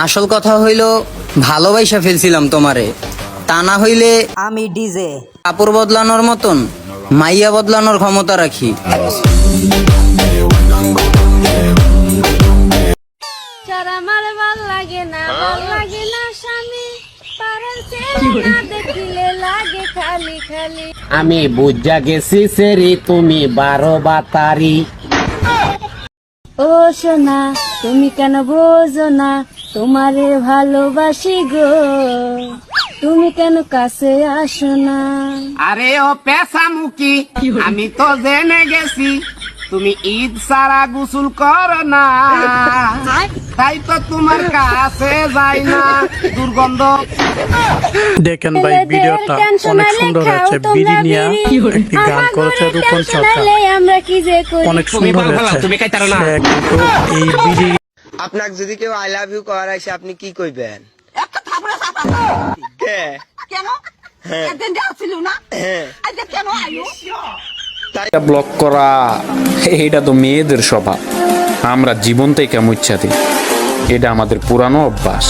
আসল কথা হইল ভালোবাসা ফেলছিলাম তোমারে, তা না হইলে আমি ডিজে। কাপড় বদলানোর মতন মাইয়া বদলানোর ক্ষমতা রাখি। আমার ভাল লাগে না, ভাল লাগে না স্বামী, পারার চেহারা দেখিলে লাগে খালি খালি। আমি বুঝা গেছি সেরি তুমি 12 বাতারি। ও সোনা তুমি কেন বোঝো না, তোমারে ভালোবাসি গো, তুমি কেন কাছে আসো না। আরে ও পেশামুখী, আমি তো জেনে গেছি তুমি ঈদ সারা গোসল করো না, তাই তো তোমার কাছে যাই না, দুর্গন্ধ। দেখেন ভাই ভিডিওটা অনেক সুন্দর হয়েছে। বিড়ি নিয়ে একটি গান করেছে রূপন সরকার, আমরা কি যে করি। অনেক সুন্দর হয়েছে। তুমি খাইতারো না। সে কিন্তু এই বিড়ি আপনাকে যদি কেউ আই লাভ ইউ করার আসে আপনি কি কইবেন? একটা থাপড়া চাপা। কেন? একদিন যাচ্ছিল না? আজকে কেন আইলো? ব্লক করা এটা তো মেয়েদের স্বভাব, আমরা জীবন থেকে মুচ্ছা দিই, এটা আমাদের পুরানো অভ্যাস।